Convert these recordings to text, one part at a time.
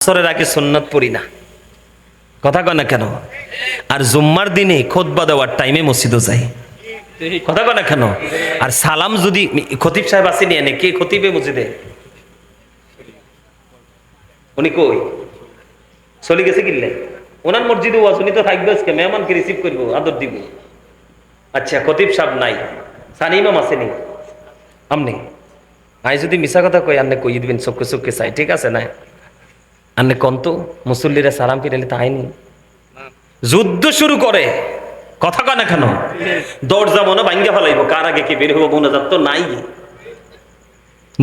আসরের আগে সুন্নাত পড়ি না, কথা কয় না কেন? আর জুম্মার দিনে খুতবা দেওয়ার টাইমে মসজিদও যাই, কথা কয় না কেন? আর সালাম যদি খতিব সাহেব আসেনি, এনে কে খতিবে মসজিদে? উনি কই চলে গেছে কিনলে? ওনার মসজিদে ওয়াজ, উনি তো থাকবে আজকে, মেহমানকে রিসিভ করবো, আদর দিব। আচ্ছা, খতিব সাহেব নাই, সানি ইমাম আসেনি, আমনি আই যদি মিশা কথা কই আন্নে কই দিবেন, চোখে চোখে চাই, ঠিক আছে না? আন্নে কন্ত মুসল্লিরা সালাম ফিরালে তাইনি যুদ্ধ শুরু করে, কথা কয় না কেন? দরজা মনে ভাঙ্গা ফেলাইব, কার আগে কি বের হবো মোনাজাত তো নাই।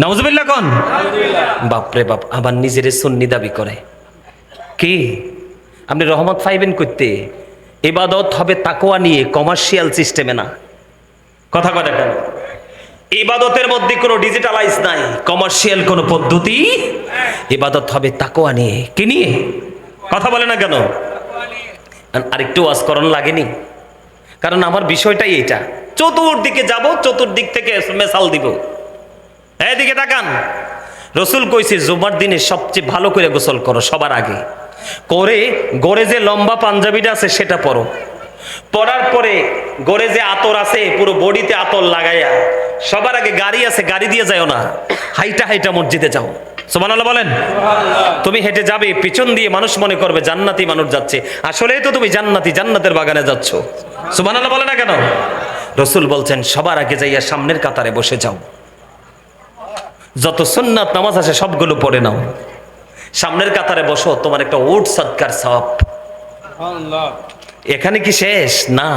নাউজুবিল্লাহ কোন? বাপরে বাপ, আবার নিজের সুন্নি দাবি করে। কি আপনি রহমত পাইবেন করতে? ইবাদত হবে তাকওয়া নিয়ে, কমার্শিয়াল সিস্টেমে না, কথা কয় না কেন? ইবাদতের মধ্যে কোনো ডিজিটালাইজ নাই, কমার্শিয়াল কোনো পদ্ধতি। ইবাদত হবে তাকওয়া নিয়ে, কি নিয়ে? কথা বলে না কেন? আরেকটু ওয়াজ করণ লাগেনি? কারণ আমার বিষয়টাই এটা, চতুর্দিকে যাব, চতুর্দিক থেকে মেসাল দিব। এদিকে তাকান, রসুল কইছে জুমার দিনে সবচেয়ে ভালো করে গোসল করো, সবার আগে করে গড়ে যে লম্বা পাঞ্জাবিটা আছে সেটা পরো, পরার পরে গড়ে যে আতর আছে পুরো বডিতে আতর লাগাইয়া, সবার আগে গাড়ি আছে গাড়ি দিয়ে যাও না, হাইটা হাইটা মসজিদে যাও। সুবহানাল্লাহ বলেন। তুমি হেঁটে যাবে, পিছন দিয়ে মানুষ মনে করবে জান্নাতি মানুষ যাচ্ছে, আসলেই তো তুমি জান্নাতি, জান্নাতের বাগানে যাচ্ছ। সুবহানাল্লাহ বলে না কেন? রসুল বলছেন সবার আগে যাইয়া সামনের কাতারে বসে যাও, যত সুন্নাত নামাজ আছে সবগুলো পড়ে নাও, সামনের কাতারে বসো, তোমার একটা উট সদকার সওয়াব। এখানে কি শেষ? না,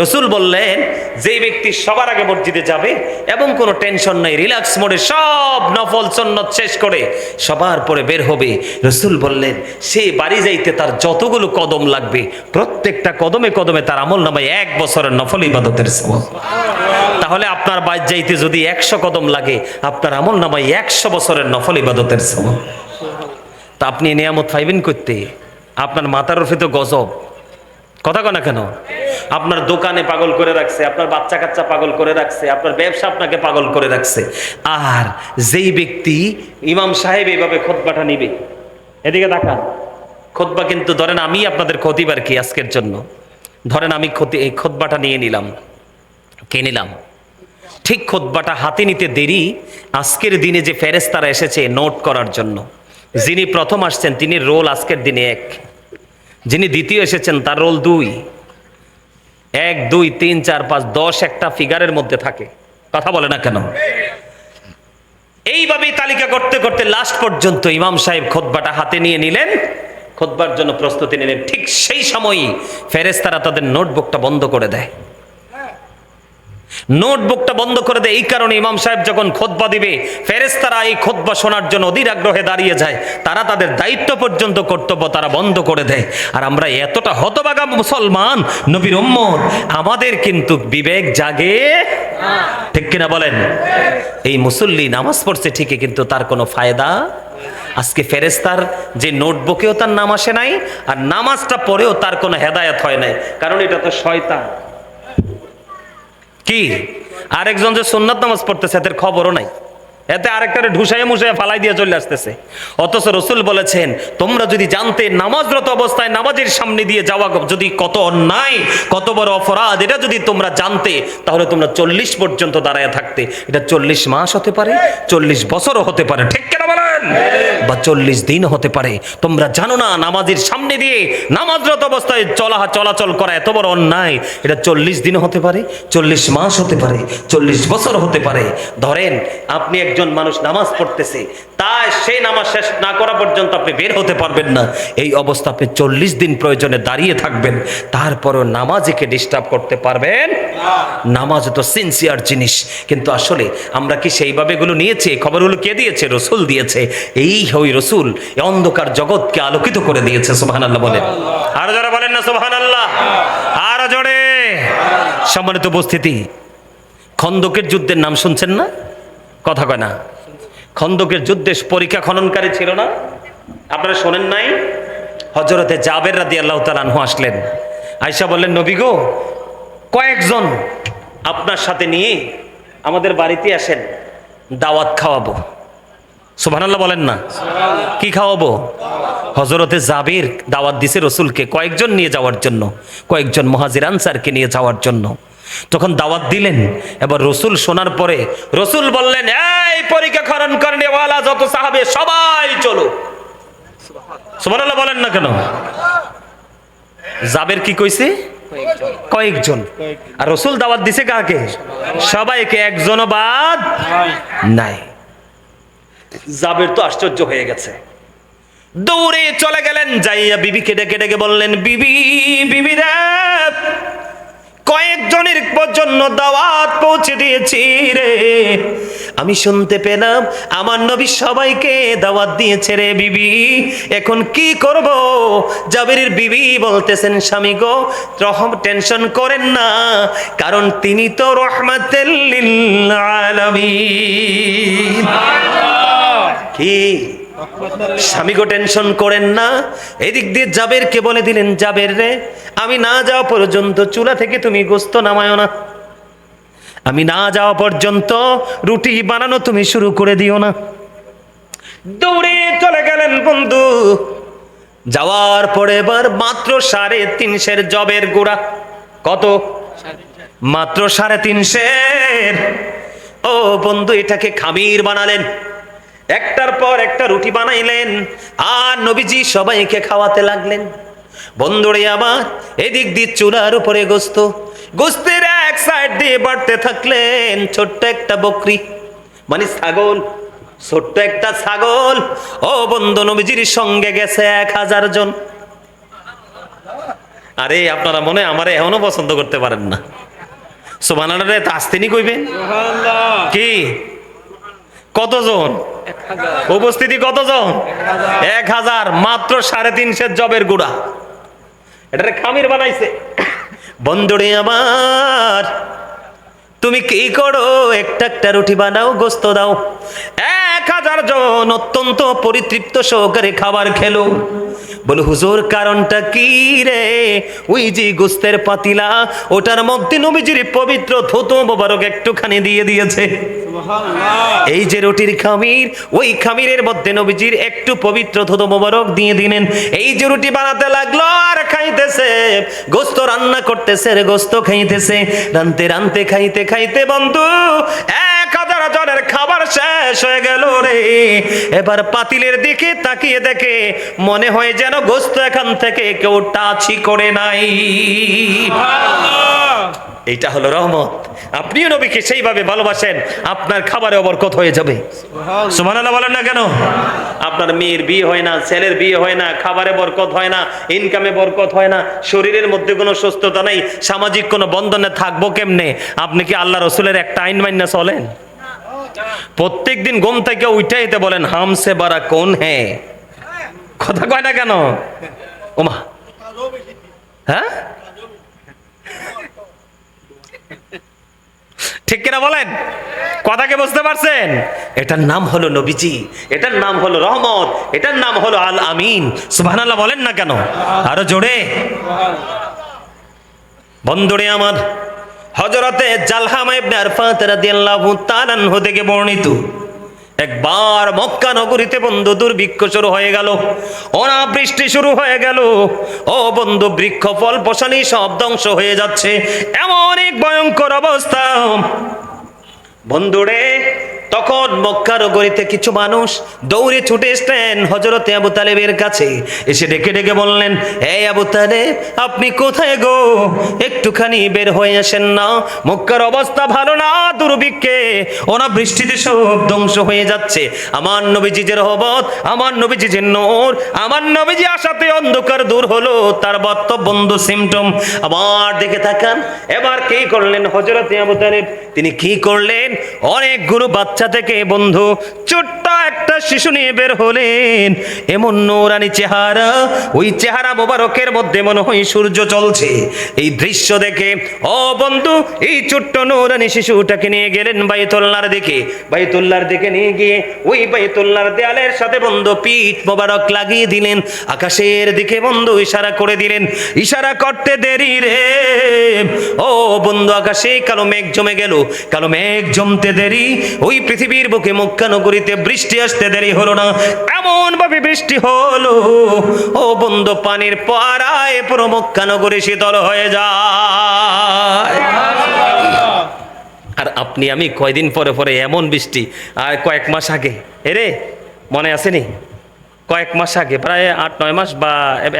রসুল বললেন যে ব্যক্তি সবার আগে মসজিদে যাবে এবং কোনো টেনশন নাই, রিল্যাক্স মোডে সব নফল সুন্নাত শেষ করে সবার পরে বের হবে, রসুল বললেন সে বাড়ি যাইতে তার যতগুলো কদম লাগবে প্রত্যেকটা কদমে কদমে তার আমলনামায় 1 বছরের নফল ইবাদতের সওয়াব। তাহলে আপনার বাড়ি যাইতে যদি 100 কদম লাগে, আপনার আমলনামায় 100 বছরের নফল ইবাদতের সওয়াব। তা আপনি নিয়ামত পাইবেন করতে? আপনার মাথার উপরে তো গজব, কথা কয় না কেন? আপনার দোকানে পাগল করে রাখছে, আপনার বাচ্চা কাচ্চা পাগল করে রাখছে, আপনার ব্যবসা আপনাকে পাগল করে রাখছে। আর যেই ব্যক্তি ইমাম সাহেব এইভাবে খুতবাটা নিবে, এদিকে তাকান, খুতবা কিন্তু ধরেন আমি আপনাদের খতিব আর কি আজকের জন্য, ধরেন আমি এই খুতবাটা নিয়ে নিলাম, কে নিলাম, ঠিক খুতবাটা হাতে নিতে দেরি, আজকের দিনে যে ফেরেশতারা এসেছে নোট করার জন্য, যিনি প্রথম আসছেন তিনি রোল আজকের দিনে 1, যিনি দ্বিতীয় এসেছেন তার রোল 2, 1 2 3 4 5 10 একটা ফিগারের মধ্যে থাকে, কথা বলে না কেন? এইভাবেই তালিকা করতে করতে লাস্ট পর্যন্ত ইমাম সাহেব খুতবাটা হাতে নিয়ে নিলেন, খুতবার জন্য প্রস্তুতি নিলেন। ঠিক সেই সময়ই ফেরেশতারা তাদের নোটবুকটা বন্ধ করে দেয়, নোটবুকটা বন্ধ করে দেয়। এই কারণে ইমাম সাহেব যখন খুতবা দিবে, ফেরেশতারা এই খুতবা শোনার জন্য অধীর আগ্রহে দাঁড়িয়ে যায়, তারা তাদের দায়িত্ব পর্যন্ত কর্তব্য তারা বন্ধ করে দেয়। আর আমরা এতটা হতভাগা মুসলমান, নবীর উম্মত, আমাদের কিন্তু বিবেক জাগে, ঠিক কিনা বলেন? এই মুসল্লি নামাজ পড়ছে ঠিকই, কিন্তু তার কোনো ফায়দা। আজকে ফেরেশতার যে নোটবুকেও তার নাম আসে নাই, আর নামাজটা পড়েও তার কোনো হেদায়েত হয় নাই, কারণ এটা তো শয়তান। কি আরেকজন যে সুন্নাত নামাজ পড়তেছে এদের খবরও নাই, এতে আরেকটারে ঢুসাইয়ে মুসাইয়ে ফালাই দিয়ে চলে আসতেছে। অথচ রসুল বলেছেন তোমরা যদি জানতে নামাজরত অবস্থায় নামাজের সামনে দিয়ে যাওয়া যদি কত অন্যায়, কত বড় অপরাধ, এটা যদি তোমরা জানতে, তাহলে তোমরা 40 পর্যন্ত দাঁড়ায় থাকতে। এটা 40 মাস হতে পারে, 40 বছরও হতে পারে, ঠিক কেন বলেন? বা 40 দিন হতে পারে। তোমরা জানো না নামাজের সামনে দিয়ে নামাজরত অবস্থায় চলাচল করা এত বড় অন্যায়। এটা 40 দিন হতে পারে, 40 মাস হতে পারে, 40 বছর হতে পারে। ধরেন আপনি একজন মানুষ নামাজ পড়তেছে, তাই সেই নামাজ শেষ না করা পর্যন্ত আপনি বের হতে পারবেন না। এই অবস্থা আপনি 40 দিন প্রয়োজনে দাঁড়িয়ে থাকবেন, তারপরও নামাজকে ডিস্টার্ব করতে পারবেন না। নামাজ তো সিনসিয়ার জিনিস, কিন্তু আসলে আমরা কি সেইভাবে এগুলো নিয়েছি? খবরগুলো কে দিয়েছে? রসুল দিয়েছে। এই ওই রসুল এই অন্ধকার জগৎকে আলোকিত করে দিয়েছে। সুবহানাল্লাহ বলেন। আর যারা বলেন না সুবহানাল্লাহ, আর জোরে। সম্মানিত উপস্থিতি, খন্দকের যুদ্ধের নাম শুনছেন না? কথা কয় না। খন্দকের যুদ্ধে পরীক্ষা খননকারী ছিল না? আপনারা শোনেন নাই? হযরতে জাবের রাদিয়াল্লাহু তাআলা আনহু আসলেন, আয়েশা বললেন নবী গো, কয়েকজন আপনার সাথে নিয়ে আমাদের বাড়িতে আসেন, দাওয়াত খাওয়াবো। সুবহানাল্লাহ বলেন না। কি খাওয়াবো? হযরতে জাবির দাওয়াত দিছে রসুলকে কয়েকজন নিয়ে যাওয়ার জন্য, কয়েকজন মুহাজির আনসারকে নিয়ে যাওয়ার জন্য। তখন দাওয়াত দিলেন, এবার রসুল শোনার পরে রসুল বললেন, এই পরীক্ষা খনন করেওয়ালা যত সাহাবে সবাই চলো। সুবহানাল্লাহ বলেন না কেন? জাবের কি কইছে? কয়েকজন। আর রসুল দাওয়াত দিছে কাকে? সবাইকে, একজনও বাদ নাই। জাবের তো আশ্চর্য হয়ে গেছে, দৌড়ে চলে গেলেন, যাইয়া বিবিকে ডেকে ডেকে বললেন, বিবি, বিবি রে, কয়েকজনের জন্য দাওয়াত পৌঁছে দিয়েছি রে, আমি শুনতে পেলাম আমার নবী সবাইকে দাওয়াত দিয়েছে রে বিবি, এখন কি করব? জাবেরের বিবি বলতেছেন, স্বামী গো, টেনশন করেন না, কারণ তিনি তো রাহমাতুল লিল আলামিন। কি স্বামী গো, টেনশন করেন না। এদিক দিয়ে জাবেরকে বলে দিলেন, জাবের রে, আমি না যাওয়া পর্যন্ত চুলা থেকে তুমি গোস্ত নামায়ো না, আমি না যাওয়া পর্যন্ত রুটি বানানো তুমি শুরু করে দিও না। দৌড়ে চলে গেলেন বন্ধু। যাওয়ার পরে এবার মাত্র 350 জবের গুঁড়া। কত? মাত্র 350। ও বন্ধু, এটাকে খামির বানালেন, একটার পর একটা রুটি বানাইলেন, আর নবীজি সবাইকে খাওয়াতে লাগলেন। বন্ধুরে আমার, এদিক দিয়ে চুলার উপরে গোস্তের এক সাইড দিয়ে বাড়তে থাকলেন ছোট্ট একটা বকরি, মানে ছাগল, ছোট্ট একটা ছাগল। ও বন্ধু, নবীজির সঙ্গে গেছে 1000 জন। আরে আপনারা মনে আমারে এখনো পছন্দ করতে পারেন না। সুবহানাল্লাহ রে তাস্তিনি কইবেন কি? কতজন উপস্থিতি? কতজন? 1000। মাত্র 350 জবের গুঁড়া, এটারে খামির বানাইছে। বন্ধুরে আমার, তুমি কি করো? একটা একটা রুটি বানাও, গোস্ত দাও। 1000 জন অত্যন্ত পরিতৃপ্ত সহকারে খাবার খেলো। বলে, হুজুর কারণটা কি রে? ওই যে গোস্তের পাতিলা, ওটার মধ্যে নবীজির পবিত্র থুতু মোবারক একটুখানি দিয়ে দিয়েছে। এই যে রুটির খামির, ওই খামিরের মধ্যে নবীজির একটু পবিত্র থুতু মোবারক দিয়ে দিলেন। এই যে রুটি বানাতে লাগলো আর খাইতেছে, গোস্ত রান্না করতেছে, গোস্ত খাইতেছে, রানতে রানতে খাইতে খাইতে বন্ধু 1000 জনের খাবার শেষ হয়ে গেল রে। এবার পাতিলের দিকে তাকিয়ে দেখে মনে হয় যেন গোস্ত এখান থেকে কেউ টাচই করে নাই। এইটা হলো রহমত। আপনিও নবীকে সেইভাবে ভালোবাসেন, আপনার খাবারে বরকত হয়ে যাবে। সুবহানাল্লাহ বলেন না কেন? আপনার মেয়ের বিয়ে হয় না, ছেলের বিয়ে হয় না, খাবারে বরকত হয় না, ইনকামে বরকত হয় না, শরীরের মধ্যে কোনো সুস্থতা নাই, সামাজিক কোনো বন্ধনে থাকবো কেমনে? আপনি কি আল্লাহ রসুলের একটা আইন মাইনা চলেন? প্রত্যেক দিন ঘুম থেকে উঠাইতে বলেন, হামসে বারা কোন হ্যাঁ, কথা কয় না কেন? ওমা, হ্যাঁ ঠিক কিনা বলেন? কথাকে বুঝতে পারছেন? এটার নাম হলো নবীজি, এটার নাম হলো রহমত, এটার নাম হলো আল আমিন। সুবহানাল্লাহ বলেন না কেন? আরো জোরে। বন্ধুরে আমার, হযরতে জালহামা ইবনে আরফাত রাদিয়াল্লাহু তাআলা আনহু থেকে বর্ণিত, একবার মক্কা নগরীতে বন্ধু দুর্ভিক্ষ শুরু হয়ে গেল, অনাবৃষ্টি শুরু হয়ে গেল। ও বন্ধু, বৃক্ষ ফল ফসলি সব ধ্বংস হয়ে যাচ্ছে, এমন এক ভয়ঙ্কর অবস্থা। বন্ধুরে, তখন মক্কা নগরীতে কিছু মানুষ দৌড়ে ছুটে এসলেন হযরতে আবু তালেবের কাছে, এসে ডেকে ডেকে বললেন, এই আবু তালেব, আপনি কোথায় গো? একটুখানি বের হয়ে আসেন না, মক্কার অবস্থা ভালো না, দুর্ভিক্ষে অনাবৃষ্টিতে সব ধ্বংস হয়ে যাচ্ছে। আমার নবীজি যে রহমত, আমার নবীজি যে নূর, আমার নবীজি আসাতে অন্ধকার দূর হলো, তার বক্তব্য বন্ধু সিমটম। আবার দেখে তাকান, এবার কি করলেন হযরতে আবু তালেব? তিনি কি করলেন? অনেকগুলো বাচ্চা থেকে বন্ধু ছোট্ট একটা শিশু নিয়ে বের হলেন। এমন নূরানি চেহারা, ওই চেহারা মোবারকের মধ্যে মনে হয় সূর্য চলছে। এই দৃশ্য দেখে ও বন্ধু, এই ছোট্ট নূরানি শিশুটাকে নিয়ে গেলেন বাইতুল্লাহর দিকে। বাইতুল্লাহর দিকে নিয়ে গিয়ে ওই বাইতুল্লাহর দেয়ালের সাথে বন্ধু পিঠ মোবারক লাগিয়ে দিলেন, আকাশের দিকে বন্ধু ইশারা করে দিলেন। ইশারা করতে দেরি রে ও বন্ধু, আকাশে কালো মেঘ জমে গেল। কালো মেঘ জমতে দেরি, ওই পৃথিবীর বুকে মক্কা নগরীতে বৃষ্টি আসতে দেরি হলো না, এমন ভাবে বৃষ্টি হলো ও বন্ধু, পানির পরায় পুরো মক্কা নগরী শীতল হয়ে যায়। আর আপনি আমি কয়দিন পরে পরে এমন বৃষ্টি, আর কয়েক মাস আগে, এরে মনে আসেনি, কয়েক মাস আগে, প্রায় 8-9 মাস বা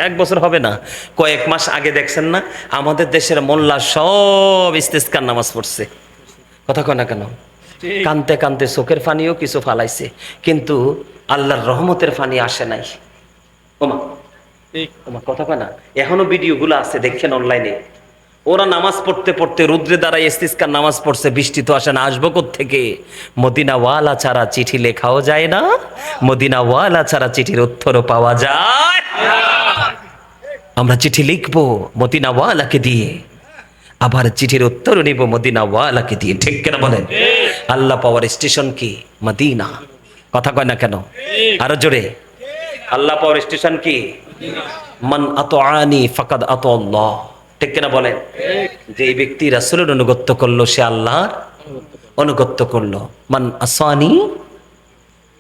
1 বছর হবে না, কয়েক মাস আগে দেখছেন না আমাদের দেশের মোল্লা সব ইস্তেসকার নামাজ পড়ছে। কথা কয় না কেন? কানতে কানতে চোখের পানিও কিছু ফালাইছে, কিন্তু আল্লাহর রহমতের পানি আসে নাই। ওমা ওমা কথা কয় না? এখনো ভিডিওগুলো আছে, দেখেন অনলাইনে। ওরা নামাজ পড়তে পড়তে রুদ্রে দ্বারা ইস্তিসকার নামাজ পড়ছে, বৃষ্টি তো আসে না, আসবো কোত্থেকে? মদিনাওয়ালা ছাড়া চিঠি লেখাও যায় না, মদিনাওয়ালা ছাড়া চিঠির উত্তরও পাওয়া যায়। আমরা চিঠি লিখবো মদিনাওয়ালাকে দিয়ে, আবার চিঠির উত্তর নিব মদিনাওয়ালাকে দিয়ে, ঠিক কেনা বলেন? আল্লাহ পাওয়ার স্টেশন কি? মদিনা। কথা কয় না কেন? আরো জোরে, আল্লাহ পাওয়ার স্টেশন কি? মান আতাআনি ফাকাদ আতাআল্লাহ, ঠিক কিনা বলেন? যে ব্যক্তি রাসূলের অনুগত্য করলো সে আল্লাহর অনুগত্য করলো। মান আসানি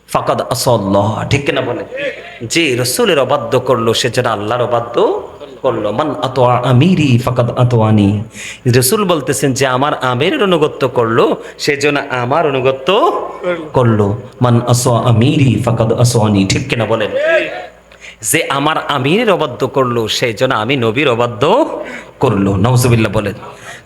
ফাকাদ আসাল্লাহ, ঠিক কিনা বলেন? যে রাসূলের অবাধ্য করলো সে যেন আল্লাহর অবাধ্য করলো। মান আতা আমিরি ফাকাদ আতাআনি, রাসূল বলতেছেন যে আমার আমিরের অনুগত্য করলো সে যেন আমার অনুগত্য করলো। মান আসা আমিরি ফাকাদ আসানি, ঠিক কিনা বলেন? যে আমার আমিরের অবাধ্য করলো সেই জন্য আমি নবীর অবাধ্য করলো। নাউজুবিল্লাহ বলেন।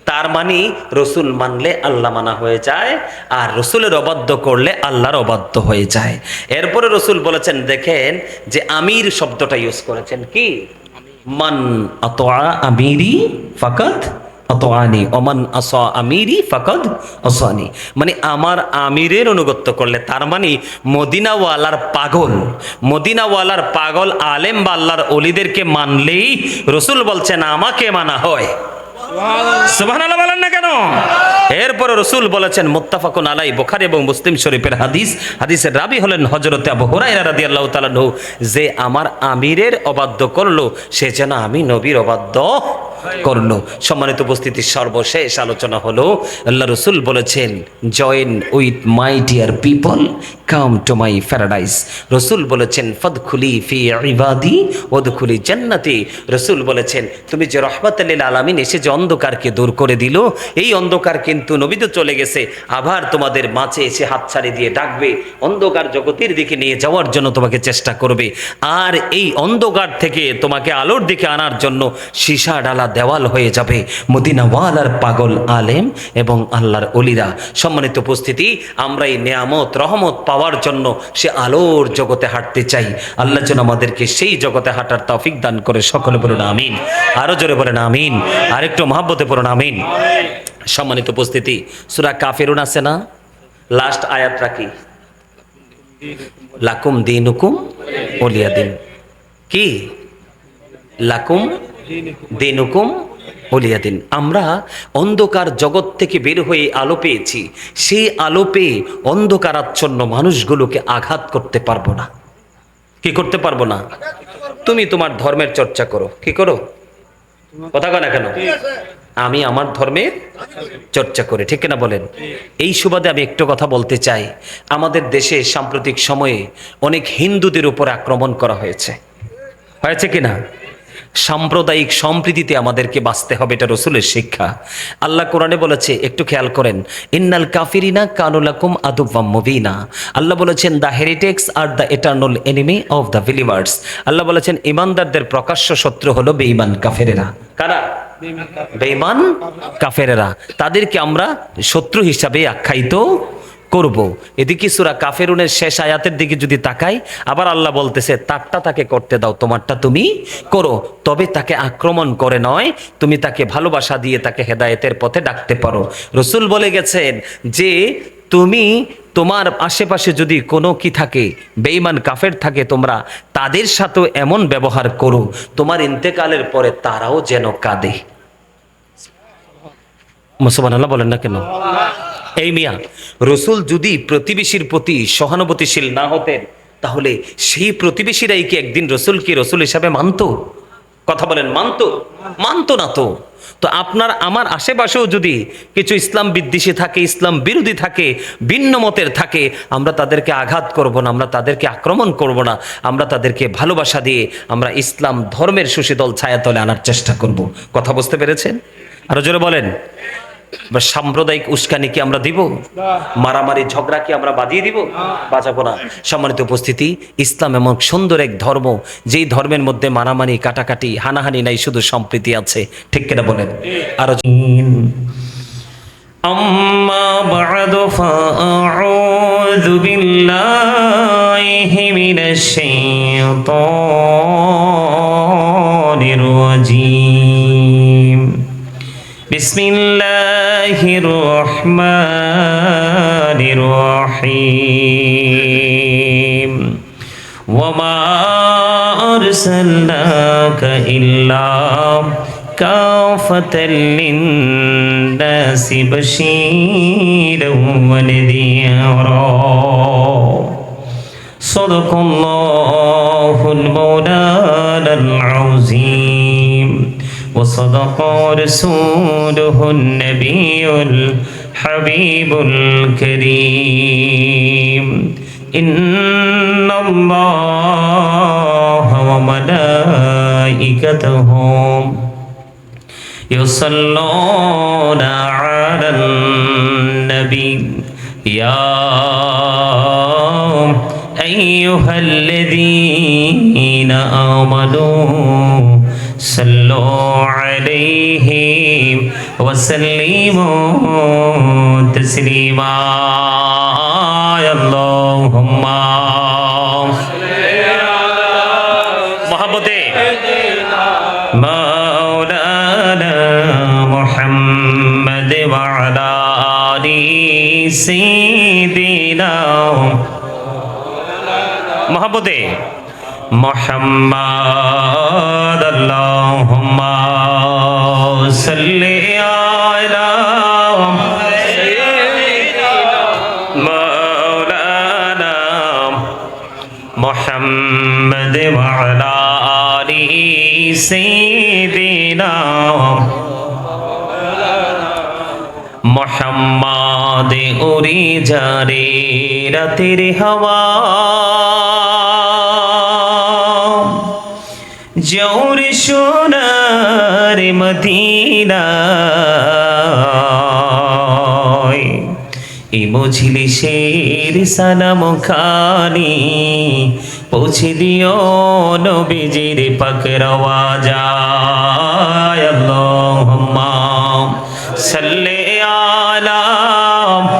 তার মানে রসুল মানলে আল্লাহ মানা হয়ে যায়, আর রসুলের অবাধ্য করলে আল্লাহর অবাধ্য হয়ে যায়। এরপরে রসুল বলেছেন, দেখেন যে আমির শব্দটা ইউজ করেছেন কি? মান আতা আমিরি ফাকাদ আতাআনি ওমান আসা আমিরি ফাকাদ আসানি, মানে আমার আমিরের অনুগত্য করলে, তার মানে মদিনাওয়ালার পাগল, মদিনাওয়ালার পাগল আলেম বা আল্লাহর ওলিদেরকে মানলেই রসুল বলছেন আমাকে মানা হয়। সুবহানাল্লাহ বলেন না কেন? এরপরে রসুল বলেছেন, মুত্তাফাকুন আলাই, বুখারী এবং মুসলিম শরীফের হাদিস, হাদিসের রাবী হলেন হযরত আবু হুরায়রা রাদিয়াল্লাহু তাআলা আনহু, যে আমার আমিরের অবাধ্য করলো সে যেন আমি নবীর অবাধ্য করলো। সম্মানিত উপস্থিতি, সর্বশেষ আলোচনা হলো আল্লাহ রসুল বলেছেন, join with my dear people, come to my paradise. রসুল বলেছেন, ফাদখুলি ফি ইবাদি ওয়াদখুলি জান্নাতি। রসুল বলেছেন, তুমি যে রহমাতুল লিল আলামিন এসে যে অন্ধকারকে দূর করে দিল, এই অন্ধকার কিন্তু নবী তো চলে গেছে, আবার তোমাদের মাঝে এসে হাতছাড়ি দিয়ে ডাকবে, অন্ধকার জগতের দিকে নিয়ে যাওয়ার জন্য তোমাকে চেষ্টা করবে, আর এই অন্ধকার থেকে তোমাকে আলোর দিকে আনার জন্য সীসা ডালা দেওয়াল হয়ে যাবে মদিনাওয়ালার পাগল আলেম এবং আল্লাহর ওলিরা। সম্মানিত উপস্থিতি, আমরা এই নেয়ামত রহমত পাওয়ার জন্য সে আলোর জগতে হাঁটতে চাই। আল্লাহ যেন আমাদেরকে সেই জগতে হাঁটার তৌফিক দান করে। সকলে বলুন আমিন। আরো জোরে বলেন আমিন। আরেকটু মহব্বতে পড়ুন আমিন। সম্মানিত উপস্থিতি, সূরা কাফিরুন আছে না, লাস্ট আয়াতটা কি? লাকুম দীনুকুম ওলিয়া দিন। কি? লাকুম দীনুকুম ওলিয়া দিন। আমরা অন্ধকার জগৎ থেকে বের হয়ে আলো পেয়েছি, সেই আলো পেয়ে অন্ধকারাচ্ছন্ন মানুষগুলোকে আঘাত করতে পারবো না। কি করতে পারবো না? তুমি তোমার ধর্মের চর্চা করো, কি করো? কথা কয় না কেন? আমি আমার ধর্মের চর্চা করি, ঠিক না বলেন? এই সুবাদে আমি একটু কথা বলতে চাই। আমাদের দেশে সাম্প্রতিক সময়ে অনেক হিন্দুদের উপর আক্রমণ করা হয়েছে, হয়েছে কিনা? সাম্প্রদায়িক সম্প্রীতিতে আমাদেরকে বাঁচতে হবে, এটা রসুলের শিক্ষা। আল্লাহ কোরআনে বলেছে, একটু খেয়াল করেন, ইন্নাল কাফিরিনা কানু লাকুম আদুওয়াম মুবিনা। আল্লাহ বলেছেন, the heretics are the eternal enemy of the believers. আল্লাহ বলেছেন, ইমানদারদের প্রকাশ্য শত্রু হলো বেঈমান কাফেরেরা। কারা? বেঈমান কাফেরেরা। তাদেরকে আমরা শত্রু হিসাবে আখ্যায়িত করব। এদিকে সূরা কাফিরুনের শেষ আয়াতের দিকে যদি তাকাই, আবার আল্লাহ বলতেছে, তারটা তাকে করতে দাও, তোমারটা তুমি করো, তবে তাকে আক্রমণ করে নয়, তুমি তাকে ভালোবাসা দিয়ে তাকে হেদায়েতের পথে ডাকতে পারো। রসুল বলে গেছেন যে তুমি তোমার আশেপাশে যদি কোনো কি থাকে, বেঈমান কাফের থাকে, তোমরা তাদের সাথেও এমন ব্যবহার করো তোমার ইন্তেকালের পরে তারাও যেন কাঁদে। সুবহানাল্লাহ বলেন না কেন? এই মিয়া, রসুল যদি প্রতিবেশীর প্রতি সহানুভূতিশীল না হতেন, তাহলে সেই প্রতিবেশীরাই কি একদিন রসুলকে রসুল হিসাবে মানত? কথা বলেন, মানতো? মানতো না তো। তো আপনার আমার আশেপাশেও যদি কিছু ইসলাম বিদ্বেষী থাকে, ইসলাম বিরোধী থাকে, ভিন্ন মতের থাকে, আমরা তাদেরকে আঘাত করব না, আমরা তাদেরকে আক্রমণ করব না, আমরা তাদেরকে ভালোবাসা দিয়ে আমরা ইসলাম ধর্মের সুশীতল ছায়াতলে আনার চেষ্টা করব। কথা বুঝতে পেরেছেন? আরো জোরে বলেন। বা সাম্প্রদায়িক উস্কানি কি আমরা দিব? মারামারি ঝগড়া কি আমরা বাজিয়ে দিব? বাজাবো না। সম্মানিত উপস্থিতি, ইসলাম এমন সুন্দর এক ধর্ম, যেই ধর্মের মধ্যে মারামারি কাটাকাটি হানাহানি নাই, শুধু সম্প্রীতি আছে। ঠিক কিনা বলেন? আরো আম্মা বা'দু ফাআউযু বিল্লাহি মিনাশ শাইতানির রাজীম। বিসমিল্লাহির রহমানির রহিম। ওয়ামা আরসালনাকা ইল্লা কাফাতাল লিন-নাসি বাশীরাও ওয়া নাযীরা। সাদাকাল্লাহুল মাওলানাল আযীম। وصدق رسوله النبي الحبيب الكريم. إن الله وملائكته يصلون على النبي يا أيها الذين آمنوا صلوا عليه وسلموا تسليما. اللهم محبته مولانا محمد وعلى آل سيدنا محبته محمد. اللهم صل على مولانا محمد وعلى آل سيدنا محمد. उड़ी जा रे रातेर हवा জৌর সোনার মদিনায়, এই মজলিসের সালাম খানি পৌঁছে দিও নবীজির পাক রওয়াজায়। আল্লাহুম্মা সাল্লি আলা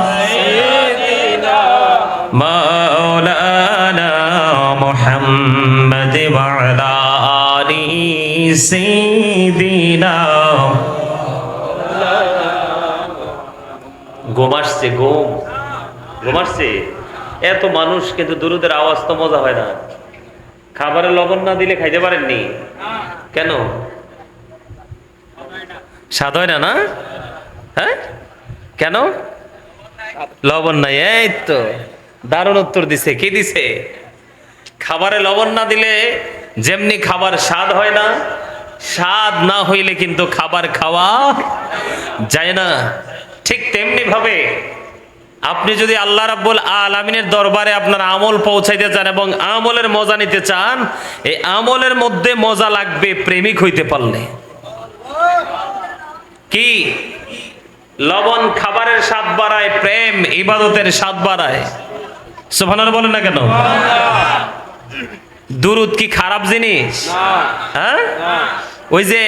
সাইয়্যিদিনা মাওলানা মুহাম্মদ ওয়া আলা سيدنا. ঘুম আসছে? ঘুম আসছে? এত মানুষ, কিন্তু দুরুদের আওয়াজ তো মজা হয় না। খাবারে লবণ না দিলে খাইতে পারেননি কেন? স্বাদ হয় না? না, হ্যাঁ, কেন? লবণ নাই। এই তো দারুণ উত্তর দিছে। কি দিছে? খাবারে লবণ না দিলে যেমনি খাবার স্বাদ হয় না, স্বাদ না হইলে কিন্তু খাবার খাওয়া যায় না, ঠিক তেমনি ভাবে আপনি যদি আল্লাহ রাব্বুল আলামিনের দরবারে আপনার আমল পৌঁছাইতে চান এবং আমলের মজা নিতে চান, এই আমলের মধ্যে মজা লাগবে প্রেমিক হইতে পারলে। কি? লবণ খাবারের স্বাদ বাড়ায়, প্রেম ইবাদতের স্বাদ বাড়ায়। সুবহানাল্লাহ বলেন না কেন? দুরুদ কি খারাপ জিনিস? হ্যাঁ, ওই যে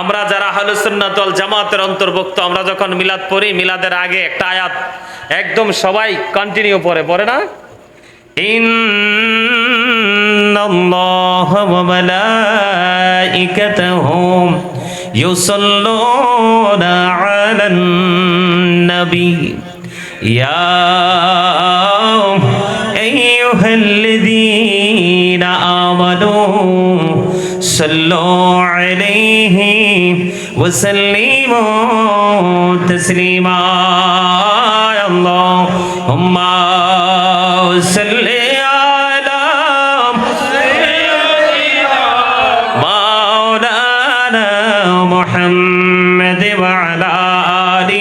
আমরা যারা আহলুস সুন্নাত ওয়াল জামাতের অন্তর্ভুক্ত, আমরা যখন মিলাদ পড়ি, মিলাদের আগে একটা আয়াত একদম সবাই কন্টিনিউ পড়ে না? ইন্নাল্লাহা ওয়া মালাইকাতাহু ইউসাল্লুনা আলান নবী ইয়া আইয়ুহাল্লাযীনা আমানু সাল্লু আলাইহি ওয়া সাল্লিমু তাসলিমা। আল্লাহুম্মা সাল্লি আলা সাইয়্যিদিনা محمد وعلى آل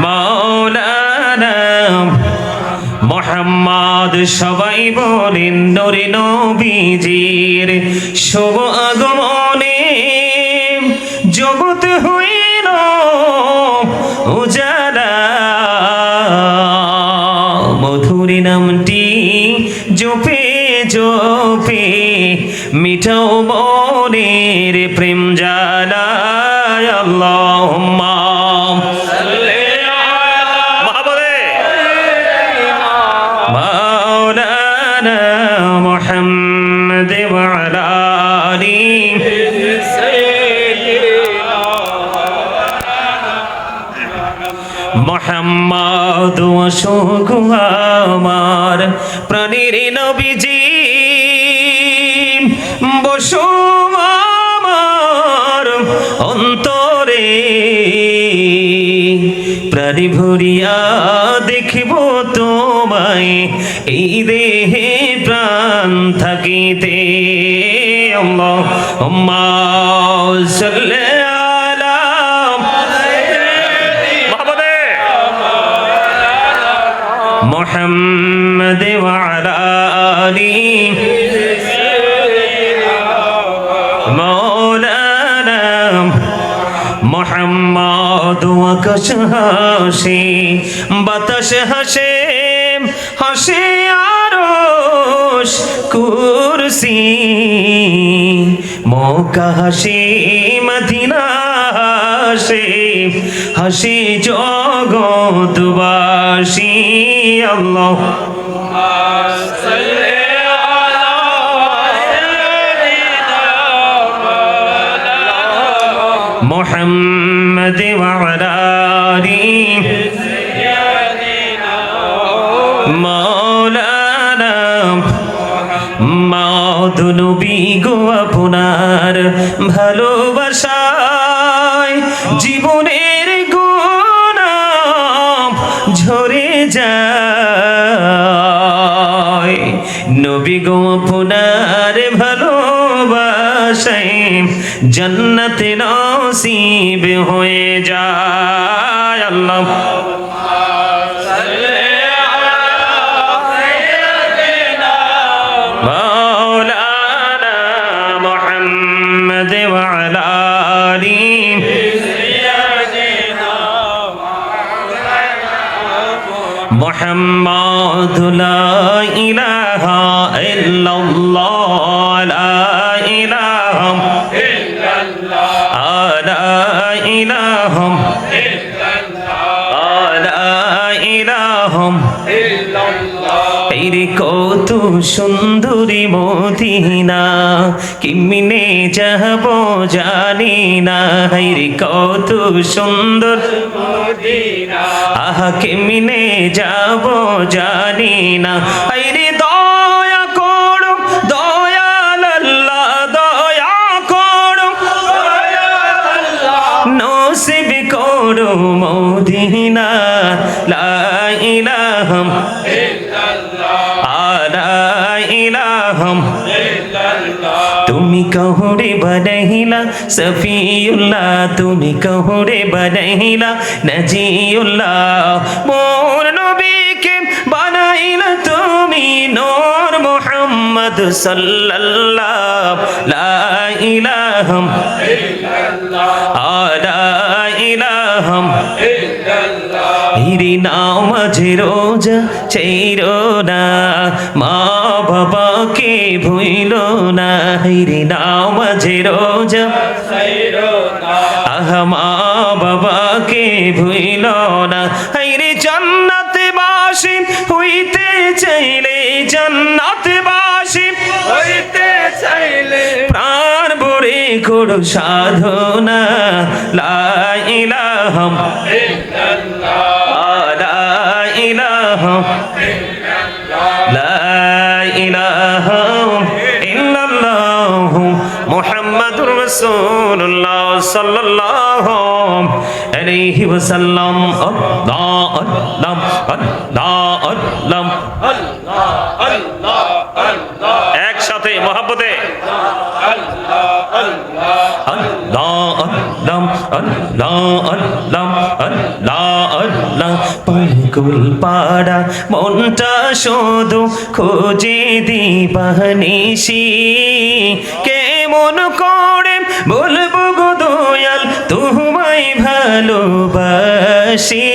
مولانا মোহাম্মদ সবাই বলেন নূরে নবীজির শুভ আগমনে জগৎ হইল উজালা মধুর নামটি জপে জপে মিঠাও মনের প্রেম জ্বালা আল্লাহুম্মা محمد وعلى آله محمد وشوق আমার প্রাণের নবীজি বসো আমার অন্তরে প্রাণী ভরিয়া দেখিব তোমায় এই দেহে প্রাণ থাকিতে আল্লাহুম্মা সাল্লি আলা মুহাম্মদ ওয়া আলা আলি মাওলানা মুহাম্মদ আকাশ হাসে বাতাস হাসে হাসে আরশ কুরসি মক্কা হাসে মদিনা হাসে হাসে জগৎবাসী আল্লাহুম্মা সাল্লি আলা সাইয়্যিদিনা মুহাম্মদ ওয়া আলা আলিহি মাওলানা মাওদুনবী গো আপনার ভালোবাসায় জীবনের গুনাহ ঝরে যায় নবী গো আপনার ভালোবাসায় জান্নাত নসিব হয়ে যায় আল্লাহ محمد لا إله إلا الله لا إله إلا الله لا إله إلا الله لا إله إلا الله এই কত সুন্দরী মদিনা কিমিনে যাব জানি না রে কত সুন্দর মদিনা আহা কিমিনে যাব জানি না রে দয়া করো দয়াল আল্লাহ দয়া করো দয়াল আল্লাহ নসিব করো মদিনা লা ইলাহা তুমি কহুরে বনহিলা সফিউল্লাহ তুমি কহুরে বনহিলা নজিউল্লাহ মোর নবীকে বানাইলা তুমি নূর মুহাম্মদ সাল্লাল্লাহু লা ইলাহা ইল্লাল্লাহ লা ইলাহা ইল্লাল্লাহ ইরি নামাজে রোজা ছাইরো না মা বাবাকে ভুইলো না রে নামাজে রোজা ছাইরো না আহা মা বাবাকে ভুইলো না রে জান্নাতবাসী হইতে চাইলে জান্নাতবাসী হইতে চাইলে প্রাণ ভরে করো সাধনা লা ইলাহা ইল্লাল্লাহ লা ইলাহা লা ইলাহা ইল্লাল্লাহ মুহাম্মাদুর রাসূলুল্লাহ সাল্লাল্লাহু আলাইহি ওয়াসাল্লাম আল্লাহ আল্লাহ আল্লাহ আল্লাহ আল্লাহ আল্লাহ একসাথে মহব্বতে আল্লাহ আল্লাহ আল্লাহ আল্লাহ আল্লাহ আল্লাহ পাগল পাড়া মনটা শুধু খোঁজে দিবানিশি কেমন করে বলবো গো দয়াল তোমায় ভালোবাসি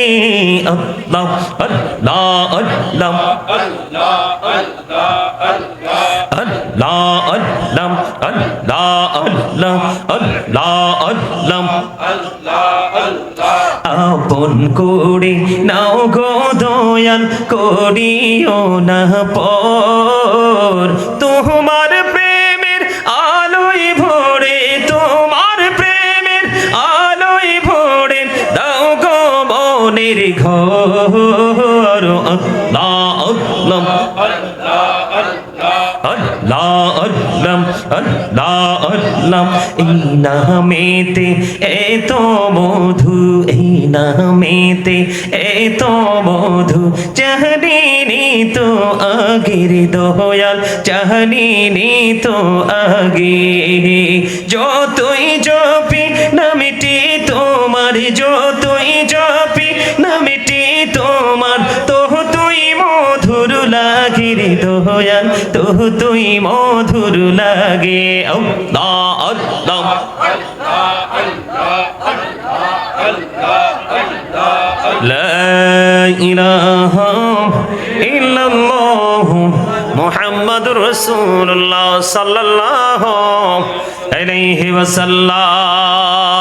আল্লাহ আল্লাহ আল্লাহ আল্লাহ আল্লাহ আল্লাহ আল্লাহ আল্লাহ আপন করে নাও গো দয়াল করিও না পর তোমার প্রেমের আলোয় ভরে তোমার প্রেমের আলোয় ভরে দাও গো মনের ঘর আল্লাহ আল্লাহ আল্লাহ আল্লাহ আল্লাহ আল্লাহ এই নামেতে এত মধু এই নামেতে এত মধু জানিনি তো আগের দয়াল জানিনি তো আগে যতই জপি নামটি তোমার যতই জপি নামটি তোমার তো তুই মধুর লাগে রে দয়াল তো তুই মধুর লাগে আল্লাহ আল্লাহ লা ইলাহা ইল্লাল্লাহ মুহাম্মাদুর রাসূলুল্লাহ সাল্লাল্লাহু আলাইহি ওয়াসাল্লাম।